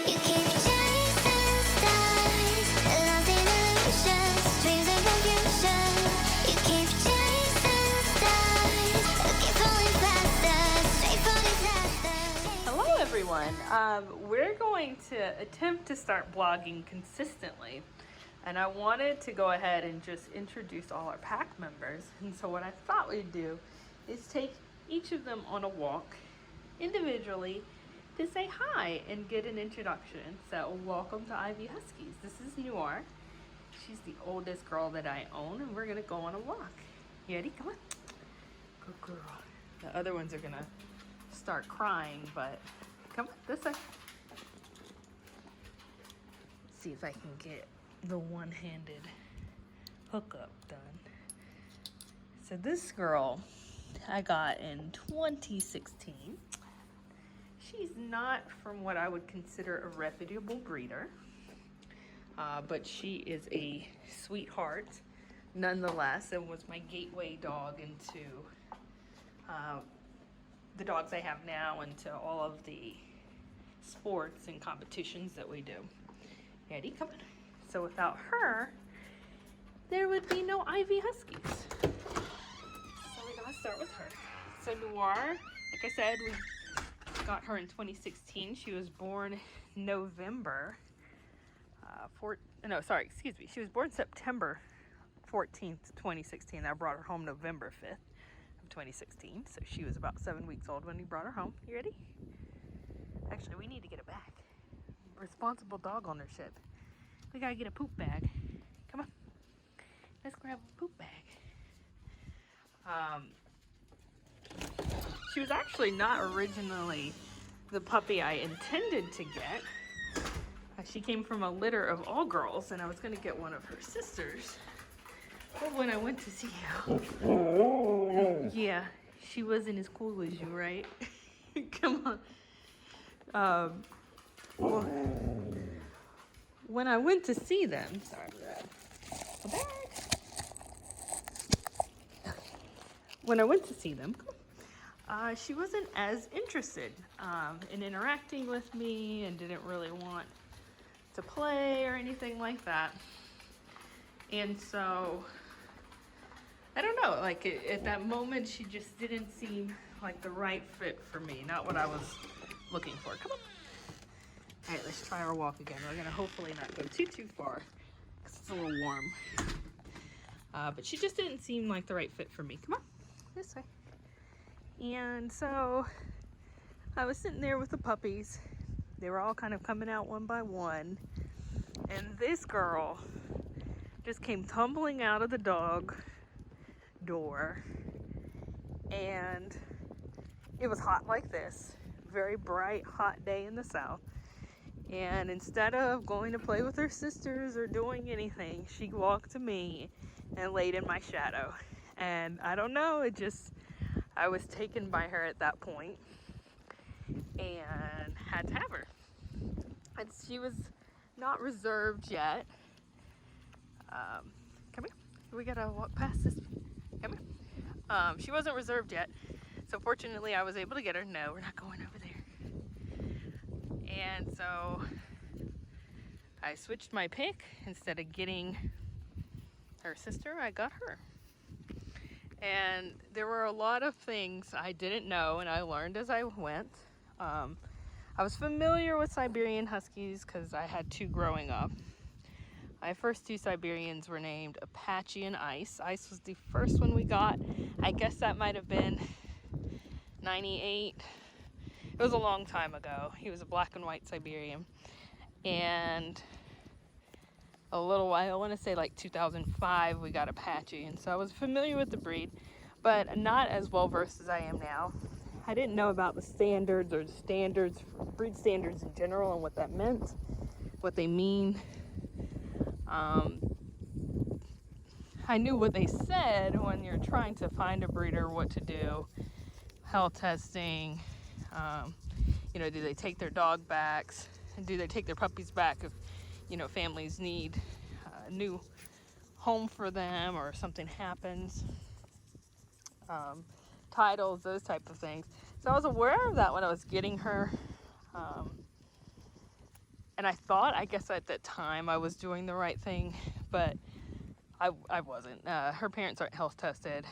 You keep chasing stars, lost in illusions, dreams of confusion. You keep chasing stars, keep falling faster, straight falling faster. Hello everyone. We're going to attempt to start blogging consistently, and I wanted to go ahead and just introduce all our pack members. And so what I thought we'd do is take each of them on a walk individually to say hi and get an introduction. So welcome to Ivie Huskies. This is Noire. She's the oldest girl that I own, and we're gonna go on a walk. You ready? Come on. Good girl. The other ones are gonna start crying, but come on, this way. See if I can get the one-handed hookup done. So this girl I got in 2016. She's not from what I would consider a reputable breeder, but she is a sweetheart nonetheless, and was my gateway dog into the dogs I have now, into all of the sports and competitions that we do. Ready? Come on. So without her, there would be no Ivie Huskies. So we're gonna start with her. So Noire, like I said, we got her in 2016. She was born November she was born September 14th, 2016. I brought her home November 5th of 2016. So she was about 7 weeks old when we brought her home. You ready? Actually, we need to get it back. Responsible dog ownership. We gotta get a poop bag. Come on. Let's grab a poop bag. She was actually not originally the puppy I intended to get. She came from a litter of all girls, and I was gonna get one of her sisters. But when I went to see her, yeah, she wasn't as cool as you, right? Come on. Well, when I went to see them, sorry for that. When I went to see them, she wasn't as interested in interacting with me, and didn't really want to play or anything like that. And so, I don't know, like at that moment, she just didn't seem like the right fit for me, not what I was looking for. Come on. All right, let's try our walk again. We're gonna hopefully not go too far, because it's a little warm. But she just didn't seem like the right fit for me. Come on, this way. And so I was sitting there with the puppies. They were all kind of coming out one by one. And this girl just came tumbling out of the dog door. And it was hot like this. Very bright, hot day in the south. And instead of going to play with her sisters or doing anything, she walked to me and laid in my shadow. And I don't know, I was taken by her at that point and had to have her. And she was not reserved yet. Come here. We gotta walk past this. Come here. She wasn't reserved yet. So fortunately I was able to get her. No, we're not going over there. And so I switched my pick. Instead of getting her sister, I got her. And there were a lot of things I didn't know, and I learned as I went. I was familiar with Siberian Huskies because I had two growing up. My first two Siberians were named Apache and Ice. Ice was the first one we got. I guess that might have been 98. It was a long time ago. He was a black and white Siberian. And a little while, I want to say like 2005, we got Apache. And so I was familiar with the breed, but not as well versed as I am now. I didn't know about the standards or the standards, breed standards in general, and what that meant, what they mean. I knew what they said when you're trying to find a breeder, what to do, health testing, do they take their dog backs, and do they take their puppies back if, families need a new home for them or something happens, titles, those type of things. So I was aware of that when I was getting her. And I thought, I guess at that time I was doing the right thing, but I wasn't. Her parents aren't health tested.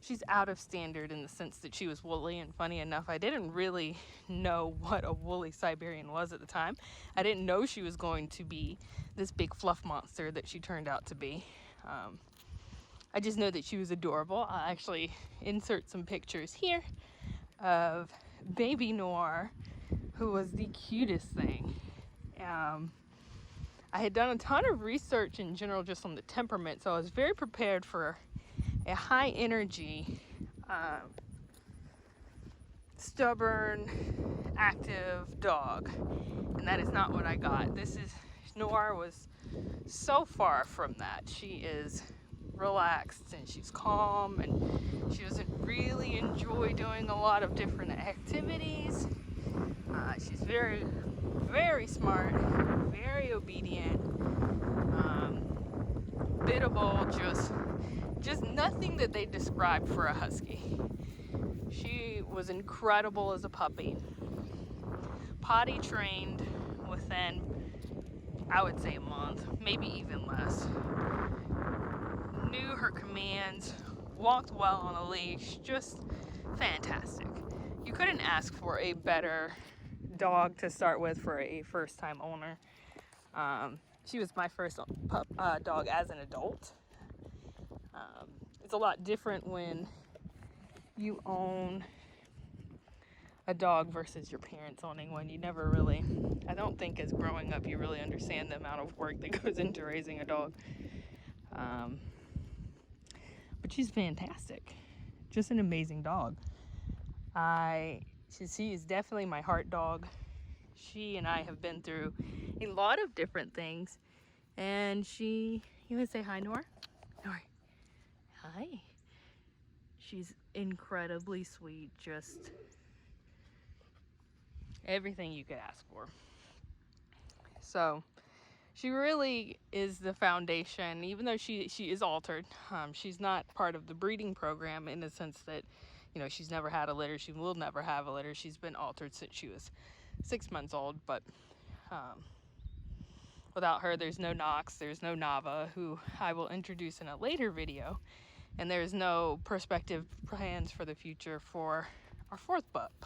She's out of standard in the sense that she was woolly, and funny enough, I didn't really know what a woolly Siberian was at the time. I didn't know she was going to be this big fluff monster that she turned out to be. I just know that she was adorable. I'll actually insert some pictures here of baby Noire, who was the cutest thing. I had done a ton of research in general just on the temperament, so I was very prepared for a high energy, stubborn, active dog, and that is not what I got. Noire was so far from that. She is relaxed and she's calm, and she doesn't really enjoy doing a lot of different activities. She's very, very smart, very obedient, biddable, just nothing that they described for a husky. She was incredible as a puppy. Potty trained within, I would say, a month, maybe even less. Knew her commands, walked well on a leash, just fantastic. You couldn't ask for a better dog to start with for a first-time owner. She was my first dog as an adult. It's a lot different when you own a dog versus your parents owning one. You never really, I don't think as growing up you really understand the amount of work that goes into raising a dog. But she's fantastic. Just an amazing dog. She is definitely my heart dog. She and I have been through a lot of different things. And you want to say hi, Noire? Noire. Hi. She's incredibly sweet. Just everything you could ask for. So she really is the foundation, even though she is altered. She's not part of the breeding program in the sense that, you know, she's never had a litter. She will never have a litter. She's been altered since she was 6 months old. But without her, there's no Knox, there's no Nava, who I will introduce in a later video. And there's no prospective plans for the future for our fourth pup.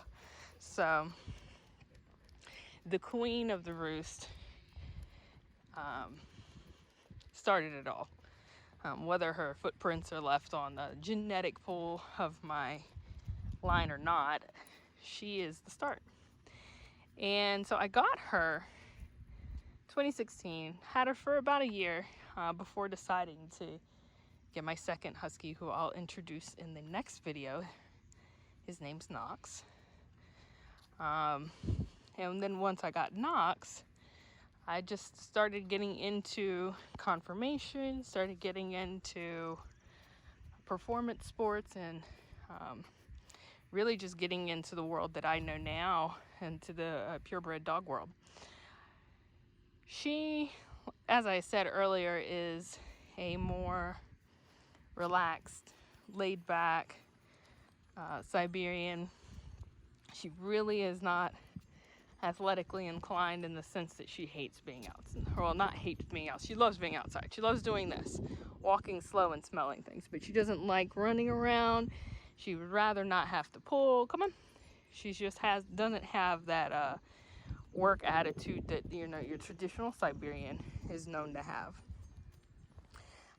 So the queen of the roost started it all. Whether her footprints are left on the genetic pool of my line or not, she is the start. And so I got her 2016, had her for about a year before deciding to get my second husky, who I'll introduce in the next video. His name's Knox. And then once I got Knox, I just started getting into conformation, started getting into performance sports, and really just getting into the world that I know now, into the purebred dog world. She, as I said earlier, is a more relaxed, laid back Siberian. She really is not athletically inclined in the sense that she hates being out. Well, not hates being out. She loves being outside. She loves doing this, walking slow and smelling things, but she doesn't like running around. She would rather not have to pull. Come on. She just doesn't have that work attitude that, you know, your traditional Siberian is known to have.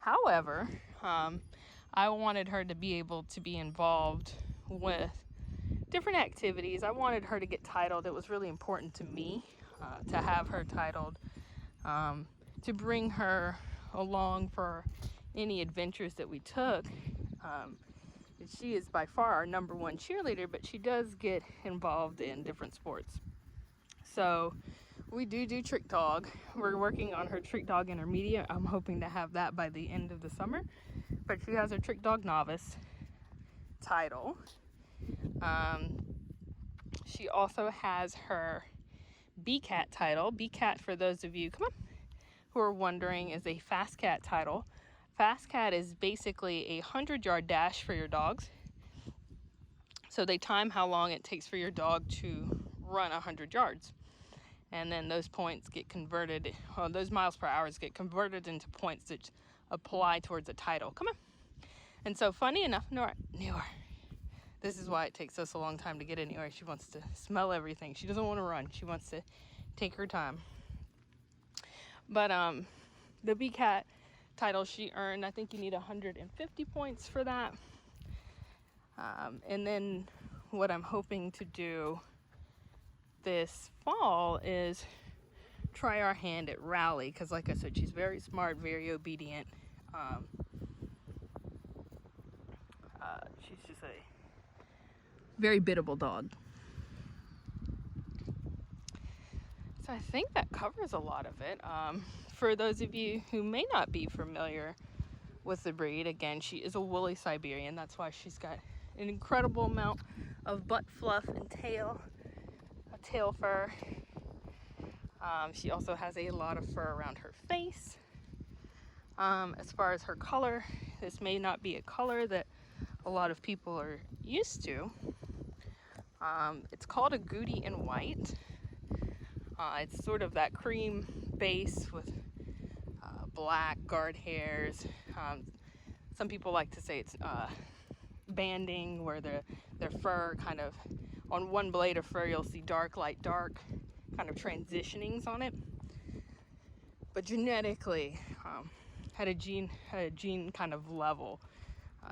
However, I wanted her to be able to be involved with different activities. I wanted her to get titled. It was really important to me to have her titled, to bring her along for any adventures that we took. She is by far our number one cheerleader, but she does get involved in different sports. So we do trick dog. We're working on her trick dog intermediate. I'm hoping to have that by the end of the summer. But she has her trick dog novice title. She also has her B-Cat title. B-Cat, for those of you, who are wondering, is a fast cat title. Fast cat is basically a 100-yard dash for your dogs. So they time how long it takes for your dog to run 100 yards. And then those points get converted, or those miles per hour get converted into points that apply towards a title. Come on. And so funny enough, Noire. This is why it takes us a long time to get anywhere. She wants to smell everything. She doesn't want to run. She wants to take her time. But the BCAT title she earned, I think you need 150 points for that. And then what I'm hoping to do this fall is try our hand at Rally, because like I said, she's very smart, very obedient. She's just a very biddable dog. So I think that covers a lot of it. For those of you who may not be familiar with the breed, again, she is a woolly Siberian. That's why she's got an incredible amount of butt fluff and tail fur. She also has a lot of fur around her face. As far as her color, this may not be a color that a lot of people are used to. It's called a Goody in white. It's sort of that cream base with black guard hairs. Some people like to say it's banding, where their fur kind of, on one blade of fur you'll see dark, light, dark, kind of transitionings on it. But genetically, at a gene kind of level,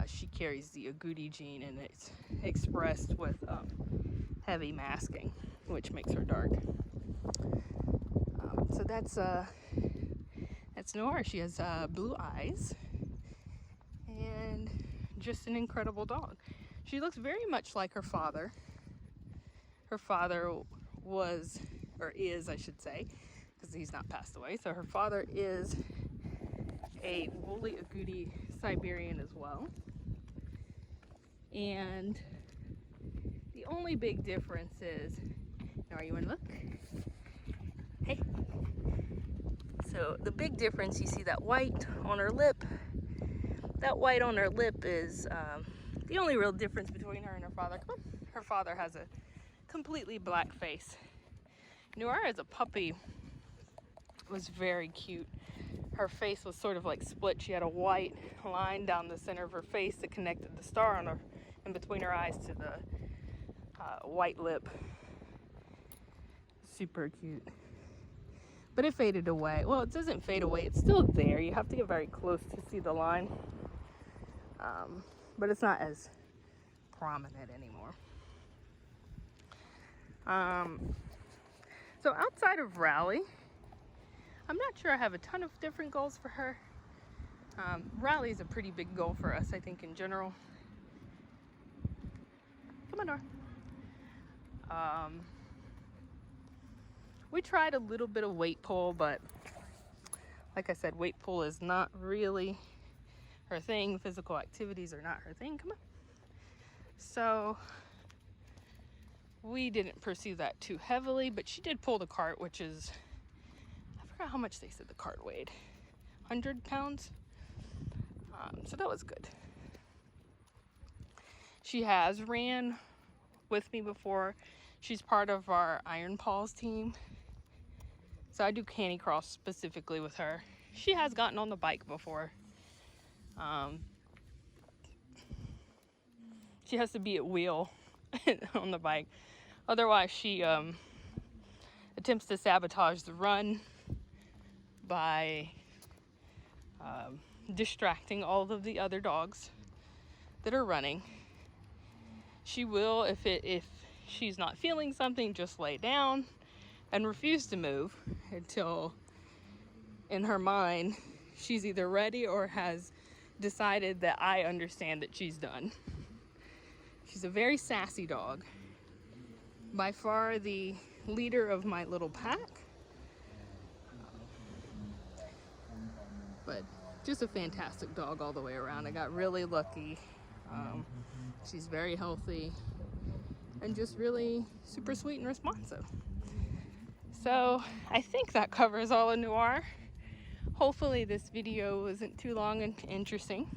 she carries the agouti gene, and it's expressed with heavy masking, which makes her dark. So that's Noire. She has blue eyes and just an incredible dog. She looks very much like her father. Her father was, or is, I should say, because he's not passed away. So her father is a woolly agouti Siberian as well. And the only big difference is, now you want to look? Hey. So the big difference, you see that white on her lip. That white on her lip is the only real difference between her and her father. Come on. Her father has a completely black face. Noire as a puppy was very cute. Her face was sort of like split. She had a white line down the center of her face that connected the star on her, in between her eyes, to the white lip. Super cute. But it faded away. Well, it doesn't fade away. It's still there. You have to get very close to see the line. But it's not as prominent anymore. So outside of Rally, I'm not sure I have a ton of different goals for her. Rally is a pretty big goal for us, I think, in general. Come on, Noire. We tried a little bit of weight pull, but like I said, weight pull is not really her thing. Physical activities are not her thing. Come on. So we didn't pursue that too heavily, but she did pull the cart, which is, I forgot how much they said the cart weighed, 100 pounds. So that was good. She has ran with me before. She's part of our Iron Paws team. So I do canny cross specifically with her. She has gotten on the bike before. She has to be at wheel on the bike. Otherwise, she attempts to sabotage the run by distracting all of the other dogs that are running. She will, if she's not feeling something, just lay down and refuse to move until, in her mind, she's either ready or has decided that I understand that she's done. She's a very sassy dog. By far the leader of my little pack. But just a fantastic dog all the way around. I got really lucky. She's very healthy and just really super sweet and responsive. So I think that covers all of Noire. Hopefully this video wasn't too long and interesting.